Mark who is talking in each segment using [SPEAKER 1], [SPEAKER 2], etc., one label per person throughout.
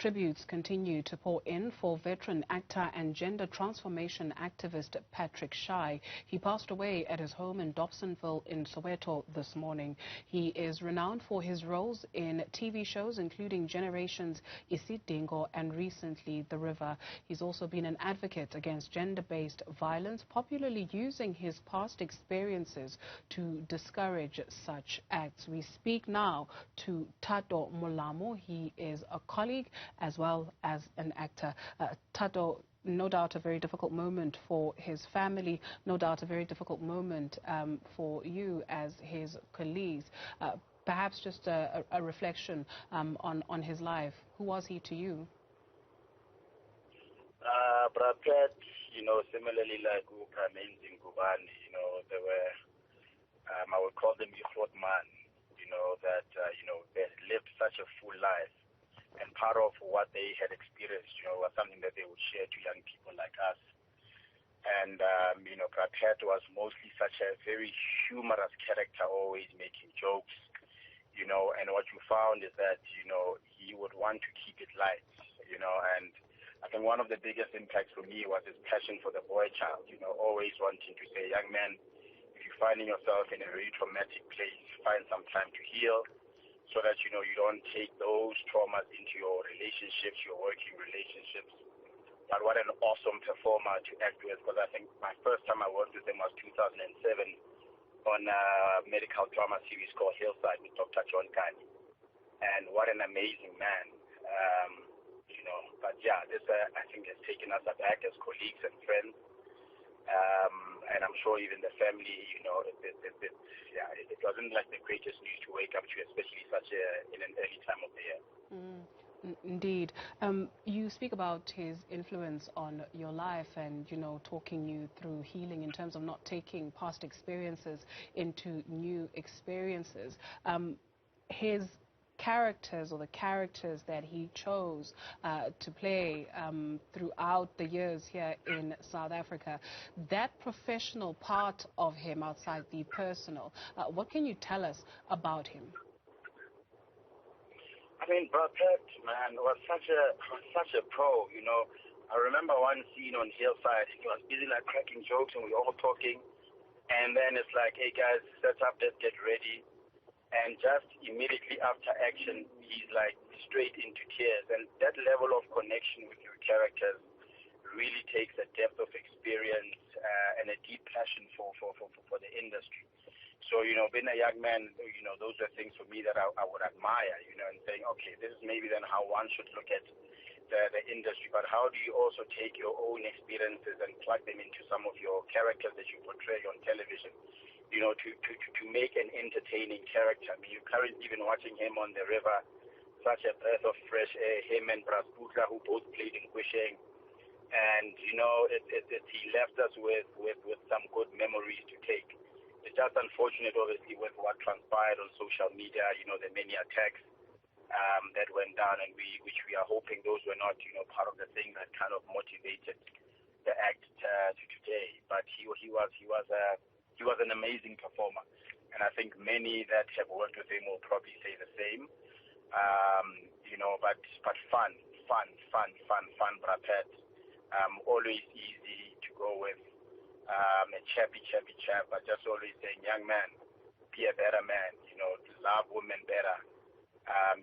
[SPEAKER 1] Tributes continue to pour in for veteran actor and gender transformation activist Patrick Shai. He passed away at his home in Dobsonville in Soweto this morning. He is renowned for his roles in TV shows including Generations, Isidingo and recently The River. He's also been an advocate against gender-based violence, popularly using his past experiences to discourage such acts. We speak now to Thato Molamu. He is a colleague as well as an actor. Thato, no doubt a very difficult moment for his family, no doubt a very difficult moment for you as his colleagues. Perhaps just a reflection on his life. Who was he to you?
[SPEAKER 2] Patrick, similarly like amazing Gubani, they were, I would call them Youth man, that, they lived such a full life. And part of what they had experienced, was something that they would share to young people like us. And, Patrick was mostly such a very humorous character, always making jokes, and what you found is that, he would want to keep it light, and I think one of the biggest impacts for me was his passion for the boy child, always wanting to say, young man, if you're finding yourself in a very traumatic place, find some time to heal, so that, you don't take those traumas into your relationships, your working relationships. But what an awesome performer to act with, because I think my first time I worked with him was 2007 on a medical drama series called Hillside with Dr. John Kani. And what an amazing man. But yeah, this I think has taken us aback as colleagues and friends. And I'm sure even the family, it wasn't like the greatest news to wake up to, especially in an early time of the year.
[SPEAKER 1] Indeed. You speak about his influence on your life and, talking you through healing in terms of not taking past experiences into new experiences. His characters or the characters that he chose to play throughout the years here in South Africa, that professional part of him outside the personal, what can you tell us about him?
[SPEAKER 2] I mean, Patrick, man, was such a pro, I remember one scene on Hillside, he was busy like cracking jokes and we were all talking, and then it's like, hey guys, set up, let's get ready. And just immediately after action, he's like straight into tears. And that level of connection with your characters really takes a depth of experience and a deep passion for the industry. So, being a young man, those are things for me that I would admire, and saying, okay, this is maybe then how one should look at the industry. But how do you also take your own experiences and plug them into some of your characters that you portray on television? To make an entertaining character. I mean, you're currently even watching him on The River, such a breath of fresh air, him and Brasbutla, who both played in Kwisheng. And, he left us with some good memories to take. It's just unfortunate, obviously, with what transpired on social media, the many attacks that went down, and which we are hoping those were not, part of the thing that kind of motivated the act to today. But he was an amazing performer, and I think many that have worked with him will probably say the same. But fun, Brapet. Always easy to go with. A chappy chap, but just always saying, young man, be a better man. Love women better.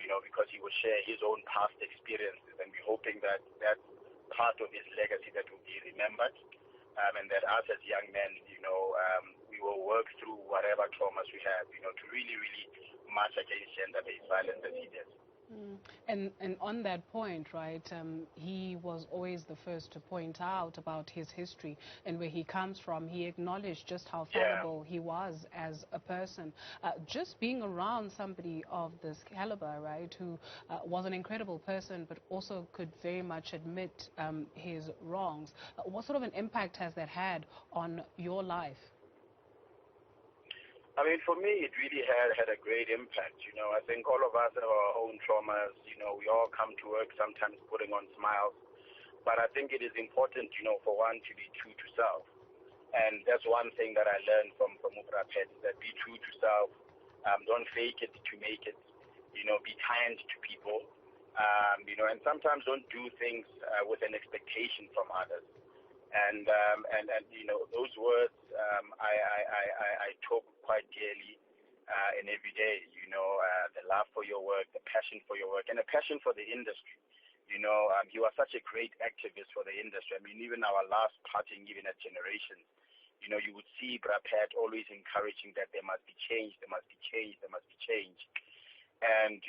[SPEAKER 2] Because he will share his own past experiences, and we're hoping that that's part of his legacy that will be remembered. And that us as young men, we will work through whatever traumas we have, to really, really march against gender-based violence as he did.
[SPEAKER 1] And on that point, right, he was always the first to point out about his history and where he comes from. He acknowledged just how fallible he was as a person. Just being around somebody of this caliber, right, who was an incredible person but also could very much admit his wrongs. What sort of an impact has that had on your life?
[SPEAKER 2] I mean, for me, it really had a great impact. I think all of us have our own traumas. We all come to work sometimes putting on smiles. But I think it is important, for one to be true to self. And that's one thing that I learned from Ubrapet, that be true to self. Don't fake it to make it. Be kind to people. And sometimes don't do things with an expectation from others. And those words I talk quite dearly and every day. The love for your work, the passion for your work, and a passion for the industry. You are such a great activist for the industry. I mean, even our last parting, even at Generations, you would see Pat always encouraging that there must be change, there must be change, there must be change. And,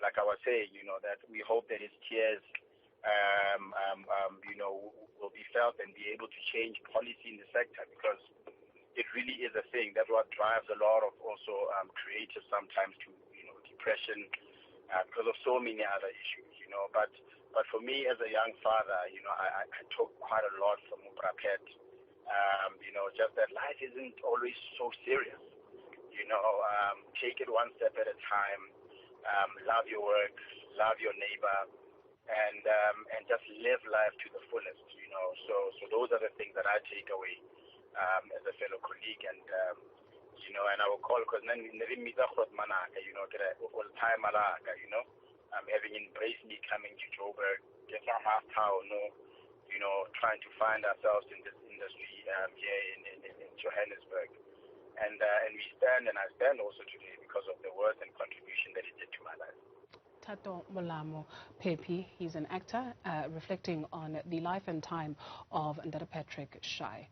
[SPEAKER 2] like I was saying, that we hope that his tears, will be felt and be able to change policy in the sector, because it really is a thing. That's what drives a lot of also creators sometimes to, depression, because of so many other issues, But for me as a young father, I took quite a lot from Pat, just that life isn't always so serious. Take it one step at a time, love your work, love your neighbor, and just live life to the fullest, So those are the things that I take away as a fellow colleague, and and I will call, because then never meet the manaka, get all time alaka, having embraced me coming to Joburg, get some half town, trying to find ourselves in this industry here in Johannesburg. And we stand, and I stand also today because of the worth and contribution that it did to my life.
[SPEAKER 1] Thato Molamu, Pepi, he's an actor reflecting on the life and time of Patrick Shai.